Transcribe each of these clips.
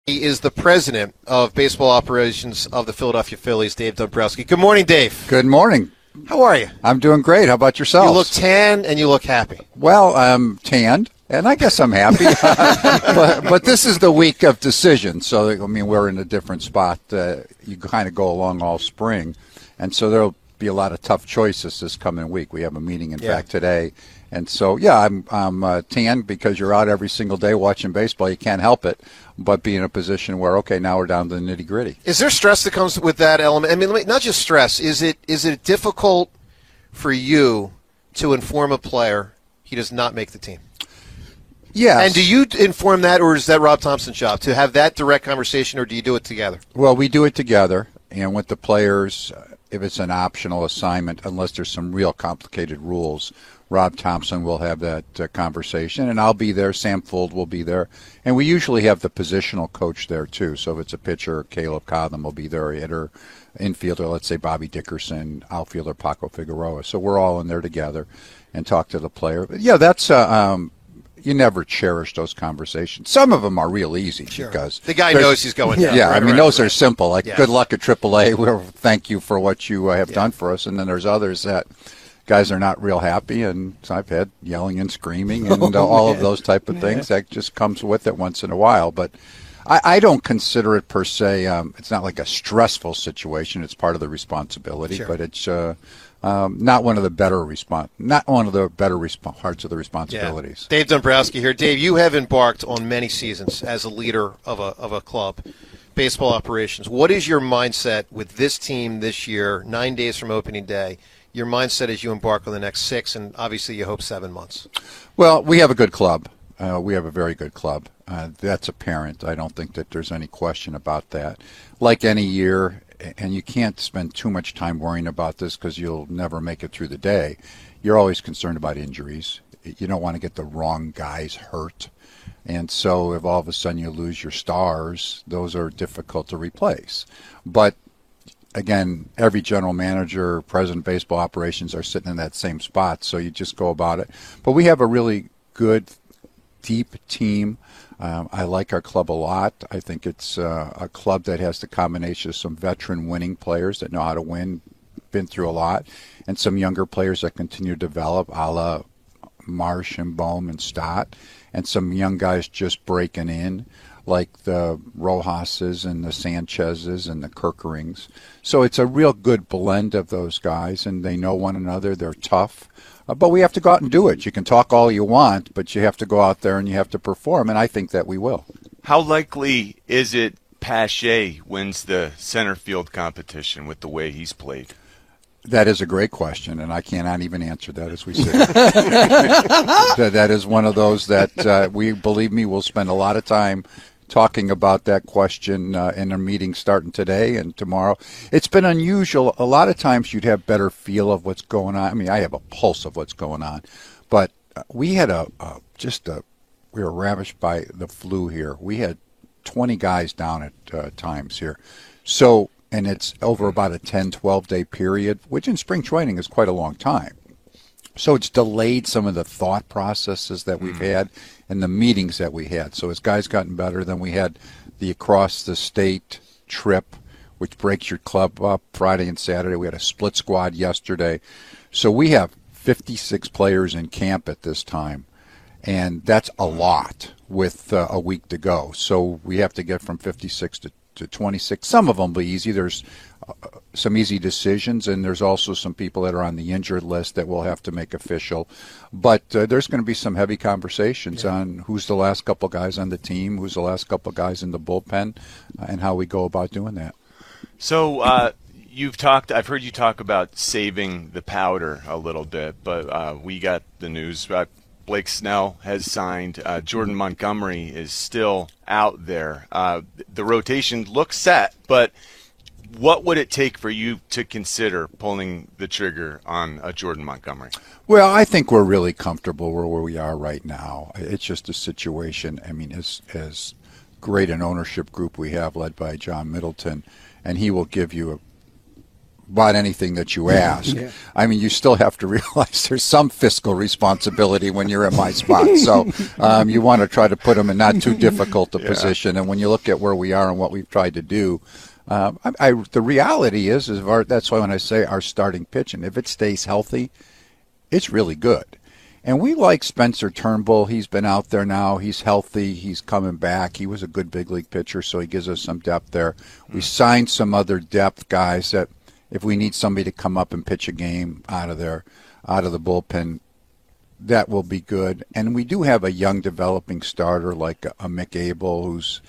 He is the president of baseball operations of the Philadelphia Phillies, Dave Dombrowski. Good morning, Dave. Good morning. How are you? I'm doing great. How about yourself? You look tan and you look happy. Well, I'm tanned, and I guess I'm happy. but this is the week of decisions, so I mean we're in a different spot. You kind of go along all spring, and so there'll be a lot of tough choices this coming week. We have a meeting, in fact, today. And so, I'm tanned because you're out every single day watching baseball. You can't help it, but be in a position where, okay, now we're down to the nitty-gritty. Is there stress that comes with that element? I mean, not just stress. Is it difficult for you to inform a player he does not make the team? Yes. And do you inform that, or is that Rob Thompson's job to have that direct conversation, or do you do it together? Well, we do it together, and with the players, if it's an optional assignment, unless there's some real complicated rules, Rob Thompson will have that conversation, and I'll be there. Sam Fuld will be there. And we usually have the positional coach there, too. So if it's a pitcher, Caleb Cotham will be there, hitter, infielder, let's say Bobby Dickerson, outfielder Paco Figueroa. So we're all in there together and talk to the player. But, yeah, that's you never cherish those conversations. Some of them are real easy because the guy knows he's going down. Yeah, those are simple. Like, good luck at AAA. We'll thank you for what you have done for us. And then there's others that guys are not real happy, and so I've had yelling and screaming and all of those type of things. That just comes with it once in a while. But I don't consider it per se. It's not like a stressful situation. It's part of the responsibility, but it's not one of the better parts of the responsibilities. Yeah. Dave Dombrowski here. Dave, you have embarked on many seasons as a leader of a club, baseball operations. What is your mindset with this team this year, 9 days from opening day? Your mindset as you embark on the next 6, and obviously you hope 7 months. Well, we have a good club. We have a very good club. That's apparent. I don't think that there's any question about that. Like any year, and you can't spend too much time worrying about this because you'll never make it through the day. You're always concerned about injuries. You don't want to get the wrong guys hurt. And so if all of a sudden you lose your stars, those are difficult to replace. But again, every general manager, president of baseball operations are sitting in that same spot, so you just go about it. But we have a really good, deep team. I like our club a lot. I think it's a club that has the combination of some veteran winning players that know how to win, been through a lot, and some younger players that continue to develop, a la Marsh and Bohm and Stott, and some young guys just breaking in, like the Rojas's and the Sanchez's and the Kirkerings. So it's a real good blend of those guys, and they know one another. They're tough. But we have to go out and do it. You can talk all you want, but you have to go out there and you have to perform, and I think that we will. How likely is it Pache wins the center field competition with the way he's played? That is a great question, and I cannot even answer that as we sit. That is one of those that believe me, we'll spend a lot of time talking about that question in a meeting starting today and tomorrow. It's been unusual. A lot of times you'd have better feel of what's going on. I mean, I have a pulse of what's going on. But we had we were ravished by the flu here. We had 20 guys down at times here. So, and it's over about a 10, 12-day period, which in spring training is quite a long time. So it's delayed some of the thought processes that we've had and the meetings that we had. So as guys gotten better, then we had the across-the-state trip, which breaks your club up Friday and Saturday. We had a split squad yesterday. So we have 56 players in camp at this time, and that's a lot with a week to go. So we have to get from 56 to 26. Some of them will be easy. There's some easy decisions, and there's also some people that are on the injured list that we'll have to make official. But there's going to be some heavy conversations on who's the last couple guys on the team, who's the last couple guys in the bullpen, and how we go about doing that. So I've heard you talk about saving the powder a little bit, but we got the news. Blake Snell has signed. Jordan Montgomery is still out there. The rotation looks set, but what would it take for you to consider pulling the trigger on a Jordan Montgomery? Well, I think we're really comfortable where we are right now. It's just a situation. I mean, as great an ownership group we have led by John Middleton, and he will give you about anything that you ask. Yeah. I mean, you still have to realize there's some fiscal responsibility when you're in my spot. So you want to try to put them in not too difficult a position. And when you look at where we are and what we've tried to do, the reality is that's why when I say our starting pitching, if it stays healthy, it's really good. And we like Spencer Turnbull. He's been out there now. He's healthy. He's coming back. He was a good big league pitcher, so he gives us some depth there. We signed some other depth guys that if we need somebody to come up and pitch a game out of the bullpen, that will be good. And we do have a young developing starter like a Mick Abel, who's,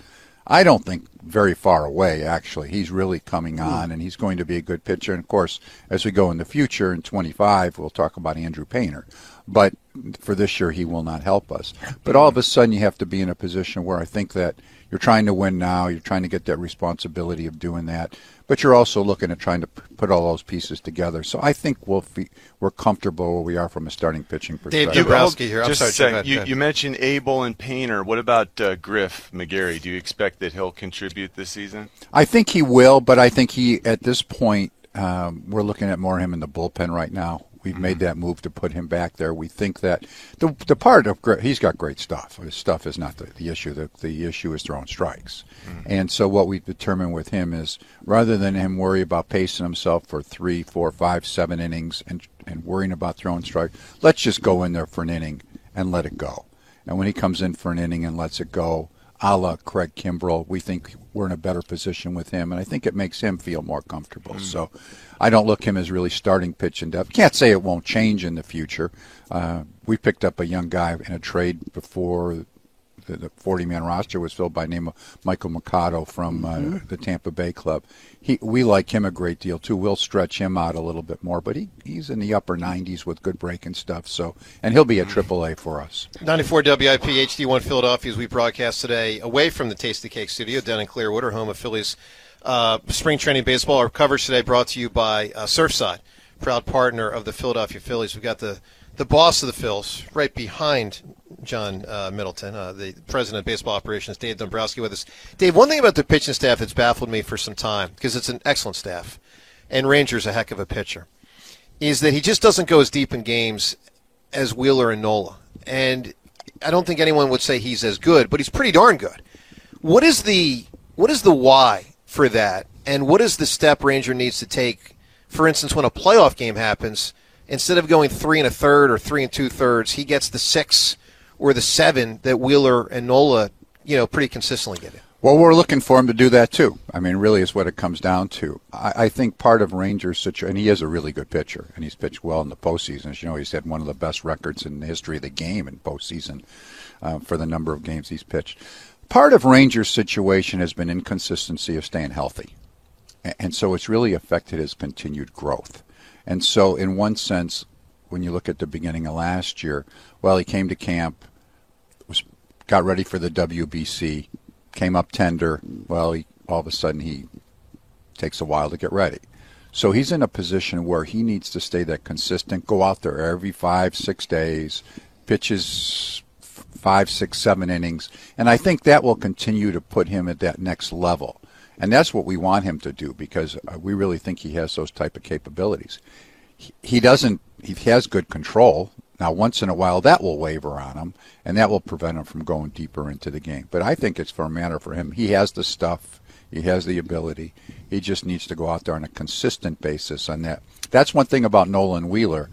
I don't think, very far away, actually. He's really coming on, and he's going to be a good pitcher. And, of course, as we go in the future, in 25, we'll talk about Andrew Painter. But for this year, he will not help us. But all of a sudden, you have to be in a position where I think that you're trying to win now. You're trying to get that responsibility of doing that. But you're also looking at trying to put all those pieces together. So I think we're comfortable where we are from a starting pitching perspective. Dave Dombrowski here. I'm Just sorry, a second. go ahead. You mentioned Abel and Painter. What about Griff McGarry? Do you expect that he'll contribute this season? I think he will, but I think at this point, we're looking at more of him in the bullpen right now. We've made that move to put him back there. We think that the part of he's got great stuff. His stuff is not the issue. The issue is throwing strikes. And so what we've determined with him is rather than him worry about pacing himself for 3, 4, 5, 7 innings and worrying about throwing strikes, let's just go in there for an inning and let it go. And when he comes in for an inning and lets it go, a la Craig Kimbrell, we think we're in a better position with him, and I think it makes him feel more comfortable. So I don't look him as really starting pitch in depth. Can't say it won't change in the future. We picked up a young guy in a trade before the 40-man roster was filled by the name of Michael Mercado from the Tampa Bay Club. We like him a great deal, too. We'll stretch him out a little bit more, but he's in the upper 90s with good breaking stuff. So, and he'll be a AAA for us. 94 WIP HD1 Philadelphia as we broadcast today away from the Tasty Cake studio down in Clearwater, home of Phillies spring training baseball. Our coverage today brought to you by Surfside, proud partner of the Philadelphia Phillies. We've got the boss of the Phils right behind John Middleton, the president of baseball operations, Dave Dombrowski, with us. Dave, one thing about the pitching staff that's baffled me for some time, because it's an excellent staff, and Ranger's a heck of a pitcher, is that he just doesn't go as deep in games as Wheeler and Nola. And I don't think anyone would say he's as good, but he's pretty darn good. What is the why for that, and what is the step Ranger needs to take, for instance, when a playoff game happens? Instead of going 3 1/3 or 3 2/3, he gets the 6 or the 7 that Wheeler and Nola, pretty consistently get it. Well, we're looking for him to do that too. I mean, really is what it comes down to. I think part of Rangers' situation, and he is a really good pitcher, and he's pitched well in the postseason. As you know, he's had one of the best records in the history of the game in postseason for the number of games he's pitched. Part of Rangers' situation has been inconsistency of staying healthy, and so it's really affected his continued growth. And so in one sense, when you look at the beginning of last year, well, he came to camp, got ready for the WBC, came up tender. Well, all of a sudden he takes a while to get ready. So he's in a position where he needs to stay that consistent, go out there every 5, 6 days, pitches 5, 6, 7 innings. And I think that will continue to put him at that next level. And that's what we want him to do because we really think he has those type of capabilities. He has good control. Now, once in a while, that will waver on him, and that will prevent him from going deeper into the game. But I think it's for a matter for him. He has the stuff. He has the ability. He just needs to go out there on a consistent basis on that. That's one thing about Nolan Wheeler.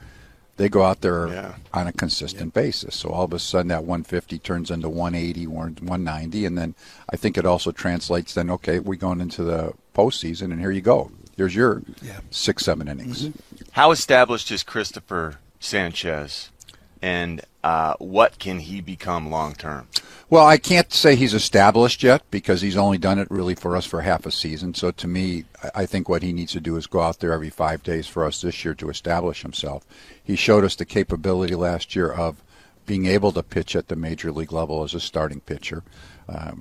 They go out there on a consistent basis. So all of a sudden that 150 turns into 180 or 190, and then I think it also translates then, okay, we're going into the postseason, and here you go. Here's your 6, 7 innings. Mm-hmm. How established is Christopher Sanchez, and what can he become long term? Well, I can't say he's established yet because he's only done it really for us for half a season. So to me, I think what he needs to do is go out there every 5 days for us this year to establish himself. He showed us the capability last year of being able to pitch at the major league level as a starting pitcher.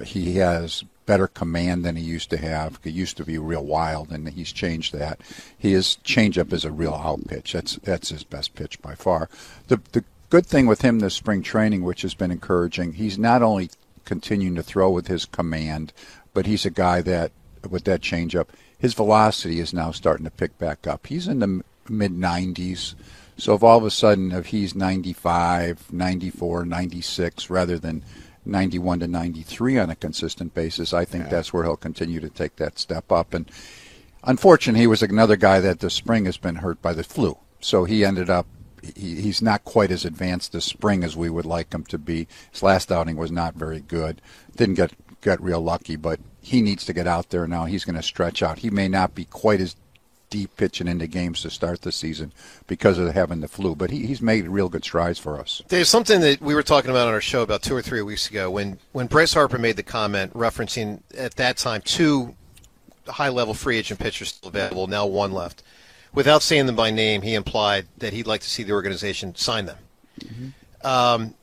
He has better command than he used to have. He used to be real wild, and he's changed that. His changeup is a real out pitch. That's his best pitch by far. The good thing with him this spring training, which has been encouraging, he's not only continuing to throw with his command, but he's a guy that with that changeup. His velocity is now starting to pick back up. He's in the mid-90s. So if all of a sudden, if he's 95, 94, 96, rather than 91 to 93 on a consistent basis, I think that's where he'll continue to take that step up. And unfortunately, he was another guy that this spring has been hurt by the flu. So he ended up, he's not quite as advanced this spring as we would like him to be. His last outing was not very good. Didn't get real lucky, but he needs to get out there now. He's going to stretch out. He may not be quite as deep pitching into games to start the season because of having the flu, but he's made real good strides for us. Dave, something that we were talking about on our show about 2 or 3 weeks ago when Bryce Harper made the comment referencing at that time 2 high-level free agent pitchers still available, now 1 left. Without saying them by name, he implied that he'd like to see the organization sign them. Mm-hmm. On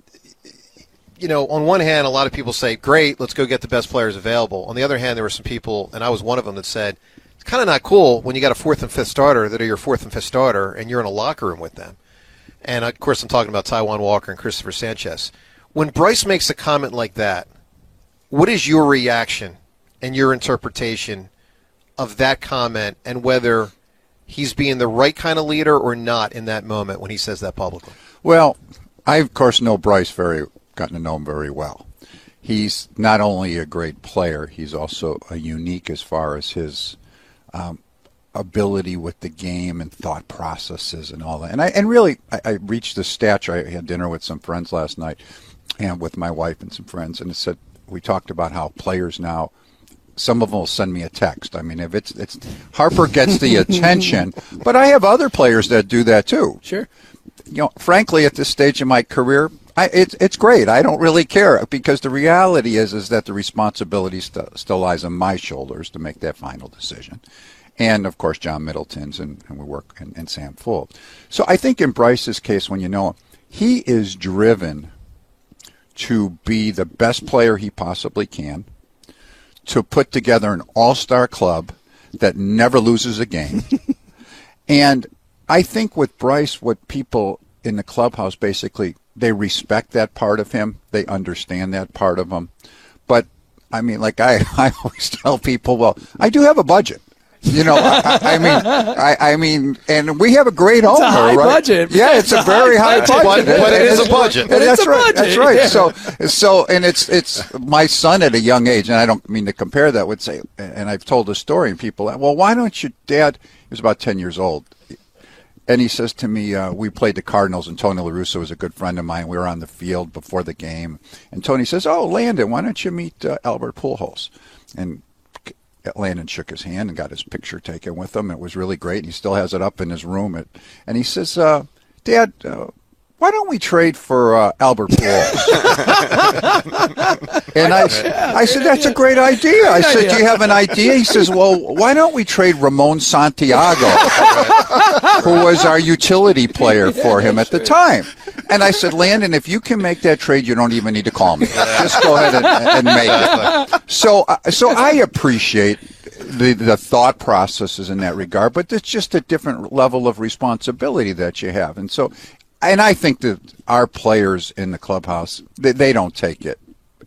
one hand, a lot of people say, great, let's go get the best players available. On the other hand, there were some people, and I was one of them, that said, it's kind of not cool when you got a 4th and 5th starter that are your 4th and 5th starter and you're in a locker room with them. And, of course, I'm talking about Taijuan Walker and Christopher Sanchez. When Bryce makes a comment like that, what is your reaction and your interpretation of that comment and whether he's being the right kind of leader or not in that moment when he says that publicly? Well, I, of course, know Bryce gotten to know him very well. He's not only a great player, he's also a unique as far as his ability with the game and thought processes and all that. And I reached the stature. I had dinner with some friends last night and with my wife and some friends, and it said we talked about how players now, some of them will send me a text. I mean, if it's Harper gets the attention, but I have other players that do that too. Sure. Frankly, at this stage of my career, it's great. I don't really care because the reality is that the responsibility still lies on my shoulders to make that final decision. And, of course, John Middleton's and we work and Sam Full. So I think in Bryce's case, when you know him, he is driven to be the best player he possibly can, to put together an all-star club that never loses a game. And I think with Bryce, what people in the clubhouse basically, they respect that part of him. They understand that part of him. But, I mean, like I always tell people, well, I do have a budget. I mean, and we have a great owner, it's a high right? Budget. Yeah, it's a very high budget. But it is a budget. That's right. That's right. Yeah. So, and it's my son at a young age, and I don't mean to compare that, would say, and I've told a story, and people, well, why don't you, Dad? He was about 10 years old. And he says to me, we played the Cardinals, and Tony La Russa was a good friend of mine. We were on the field before the game. And Tony says, oh, Landon, why don't you meet Albert Pujols? And Landon shook his hand and got his picture taken with him. It was really great. He still has it up in his room. And he says, Dad, why don't we trade for Albert Pujols? And I said, that's a great idea. I said, do you have an idea? He says, well, why don't we trade Ramon Santiago, who was our utility player for him at the time? And I said, Landon, if you can make that trade, you don't even need to call me. Just go ahead and make it. So I appreciate the thought processes in that regard, but it's just a different level of responsibility that you have. And I think that our players in the clubhouse, they don't take it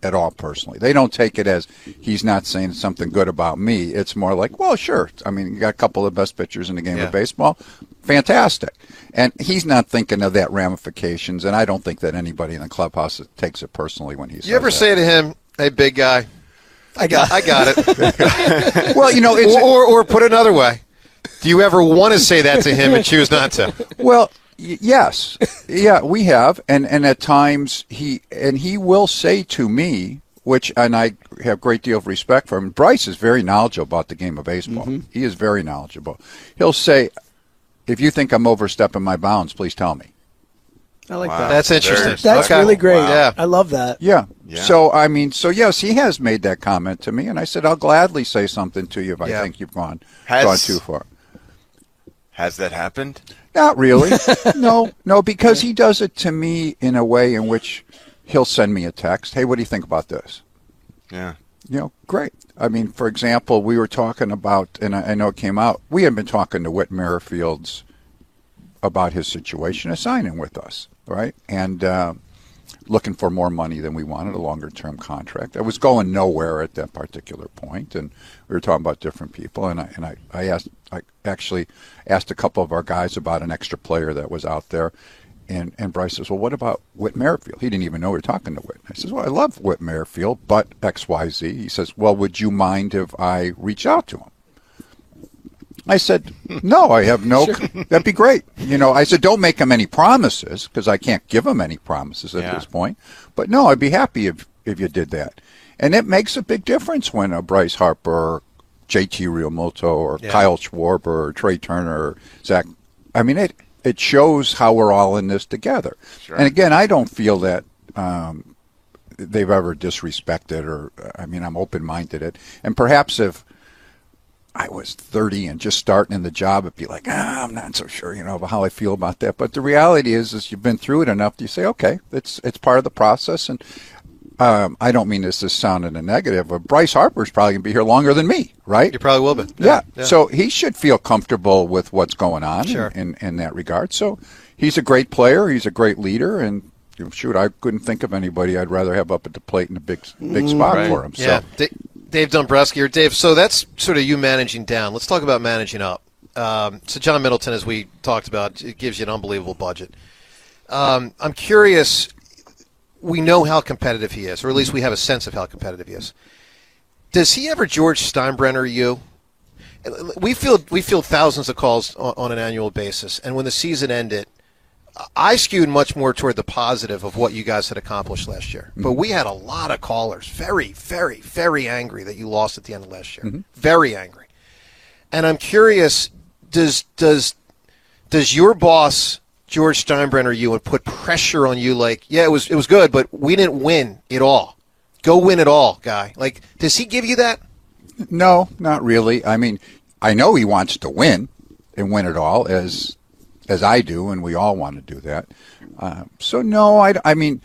at all personally. They don't take it as he's not saying something good about me. It's more like, well, sure. I mean, you got a couple of the best pitchers in the game of baseball. Fantastic. And he's not thinking of that ramifications, and I don't think that anybody in the clubhouse takes it personally when he says You ever that. say to him, hey, big guy, I got it. Well, it's or put it another way, do you ever want to say that to him and choose not to? Well, yes. Yeah, we have. And at times he will say to me, and I have a great deal of respect for him. Bryce is very knowledgeable about the game of baseball. Mm-hmm. He is very knowledgeable. He'll say, if you think I'm overstepping my bounds, please tell me. I like that. That's interesting. That's really great. Wow. Yeah. I love that. Yeah. So, yes, he has made that comment to me, and I said, I'll gladly say something to you if I think you've gone too far. Has that happened? Not really. No, because he does it to me in a way in which he'll send me a text. Hey, what do you think about this? Yeah. Great. I mean, for example, we were talking about, and I know it came out, we had been talking to Whit Merrifields about his situation of signing with us, right? And looking for more money than we wanted, a longer-term contract. I was going nowhere at that particular point, and we were talking about different people. And I actually asked a couple of our guys about an extra player that was out there. And Bryce says, well, what about Whit Merrifield? He didn't even know we were talking to Whit. I says, well, I love Whit Merrifield, but XYZ. He says, well, would you mind if I reach out to him? I said, no, I have no, that'd be great. I said, don't make him any promises, because I can't give him any promises at this point. But no, I'd be happy if you did that. And it makes a big difference when a Bryce Harper or JT Realmuto or Kyle Schwarber or Trey Turner or Zach, I mean, it shows how we're all in this together. Sure. And again, I don't feel that they've ever disrespected I'm open-minded it. And perhaps if I was 30 and just starting in the job, it'd be like, I'm not so sure, about how I feel about that. But the reality is you've been through it enough. You say, okay, it's part of the process. And I don't mean this as sounding a negative, but Bryce Harper's probably going to be here longer than me, right? You probably will be. Yeah. So he should feel comfortable with what's going on in that regard. So he's a great player. He's a great leader. And shoot, I couldn't think of anybody I'd rather have up at the plate in a big spot for him. Yeah. So. Dave Dombrowski, or Dave, so that's sort of you managing down. Let's talk about managing up. So John Middleton, as we talked about, it gives you an unbelievable budget. I'm curious, we know how competitive he is, or at least we have a sense of how competitive he is. Does he ever George Steinbrenner you? We field thousands of calls on an annual basis, and when the season ended, I skewed much more toward the positive of what you guys had accomplished last year. But we had a lot of callers very, very, very angry that you lost at the end of last year. Mm-hmm. Very angry. And I'm curious, does your boss, George Steinbrenner, you and put pressure on you like, yeah, it was good, but we didn't win it all. Go win it all, guy. Like, does he give you that? No, not really. I mean, I know he wants to win and win it all as I do, and we all want to do that. So no, I mean,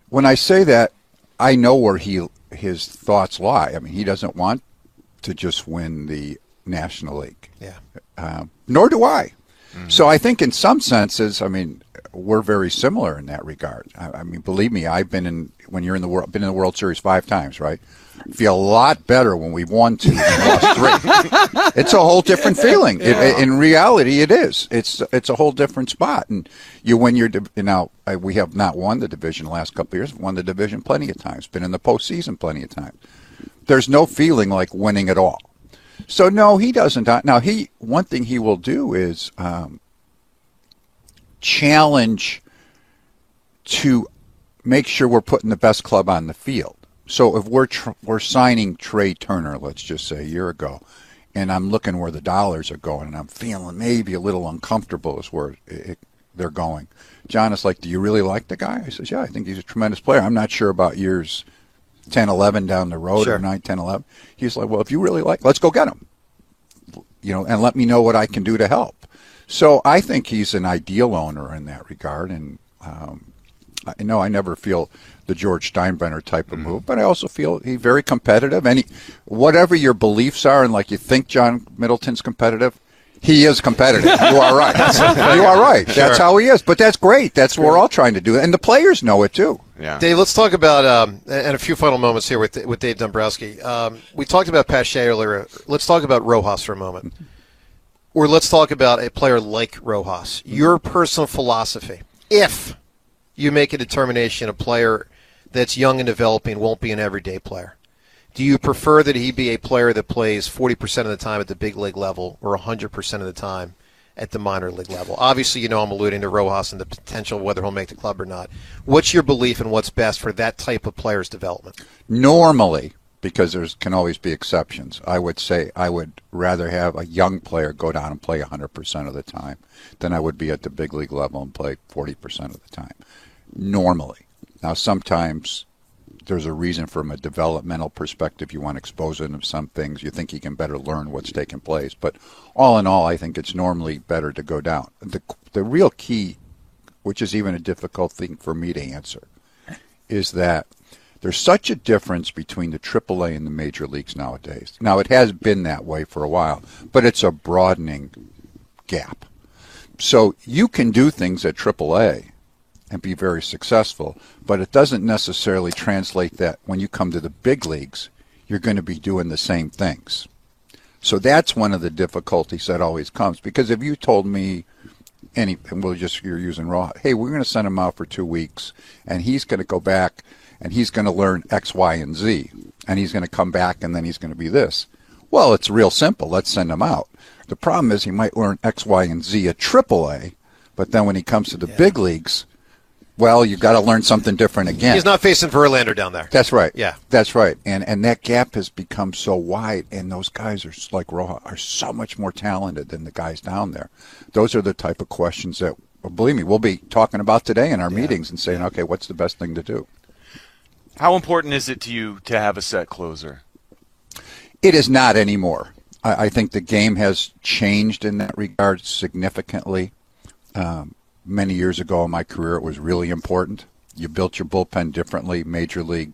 when I say that, I know where his thoughts lie. I mean, he doesn't want to just win the National League. Yeah. Nor do I. Mm-hmm. So I think in some senses, I mean, we're very similar in that regard. I mean, believe me, I've been in the World Series 5 times, right? Feel a lot better when we've won 2 and lost 3. It's a whole different feeling. Yeah. In reality, it is. It's a whole different spot. And you win your we have not won the division the last couple of years. Won the division plenty of times. Been in the postseason plenty of times. There's no feeling like winning it all. So no, he doesn't. Now one thing he will do is challenge to make sure we're putting the best club on the field. So if we're signing Trey Turner, let's just say a year ago, and I'm looking where the dollars are going, and I'm feeling maybe a little uncomfortable as where they're going. John is like, do you really like the guy? I says, yeah, I think he's a tremendous player. I'm not sure about years 10, 11 down the road, or 9, 10, 11. He's like, well, if you really like, let's go get him, and let me know what I can do to help. So I think he's an ideal owner in that regard, and I never feel the George Steinbrenner type of move, but I also feel he's very competitive. And whatever your beliefs are, and like you think John Middleton's competitive, he is competitive. You are right. You are right. Sure. That's how he is. But that's great. That's what we're all trying to do, and the players know it too. Yeah. Dave, let's talk about and a few final moments here with Dave Dombrowski. We talked about Pache earlier. Let's talk about Rojas for a moment, or let's talk about a player like Rojas. Your personal philosophy, if you make a determination a player that's young and developing won't be an everyday player, do you prefer that he be a player that plays 40% of the time at the big league level or 100% of the time at the minor league level? Obviously, I'm alluding to Rojas and the potential of whether he'll make the club or not. What's your belief in what's best for that type of player's development? Normally, because there can always be exceptions, I would say I would rather have a young player go down and play 100% of the time than I would be at the big league level and play 40% of the time. Normally. Now, sometimes there's a reason from a developmental perspective. You want to expose him to some things. You think he can better learn what's taking place. But all in all, I think it's normally better to go down. The real key, which is even a difficult thing for me to answer, is that there's such a difference between the AAA and the major leagues nowadays. Now, it has been that way for a while, but it's a broadening gap. So you can do things at AAA and be very successful, but it doesn't necessarily translate that when you come to the big leagues, you're going to be doing the same things. So that's one of the difficulties that always comes, because if you told me and you're using raw, hey, we're going to send him out for 2 weeks, and he's going to go back and he's going to learn X, Y, and Z, and he's going to come back and then he's going to be this. Well, it's real simple. Let's send him out. The problem is he might learn X, Y, and Z at AAA, but then when he comes to the big leagues, well, you've got to learn something different again. He's not facing Verlander down there. That's right. Yeah. That's right. And that gap has become so wide, and those guys are like Rojas are so much more talented than the guys down there. Those are the type of questions that, believe me, we'll be talking about today in our meetings and saying, okay, what's the best thing to do? How important is it to you to have a set closer? It is not anymore. I think the game has changed in that regard significantly. Many years ago in my career, it was really important. You built your bullpen differently. Major league,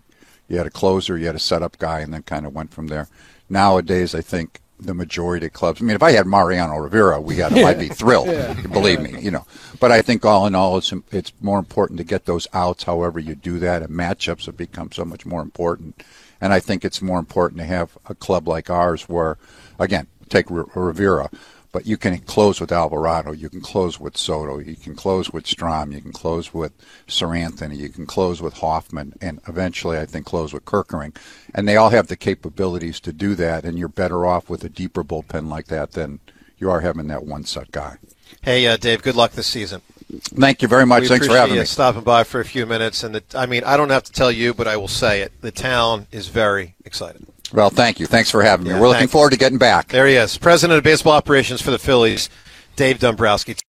you had a closer, you had a setup guy, and then kind of went from there. Nowadays, I think the majority of clubs, I mean, if I had Mariano Rivera, I'd be thrilled, believe me, you know. But I think all in all, it's more important to get those outs however you do that, and matchups have become so much more important. And I think it's more important to have a club like ours where, again, take Rivera, but you can close with Alvarado, you can close with Soto, you can close with Strom, you can close with Sir Anthony, you can close with Hoffman, and eventually I think close with Kerkering. And they all have the capabilities to do that, and you're better off with a deeper bullpen like that than you are having that one-set guy. Hey, Dave, good luck this season. Thank you very much. Thanks for having me. Stopping by for a few minutes. And I don't have to tell you, but I will say it. The town is very excited. Well, thank you. Thanks for having me. We're looking forward to getting back. There he is, President of Baseball Operations for the Phillies, Dave Dombrowski.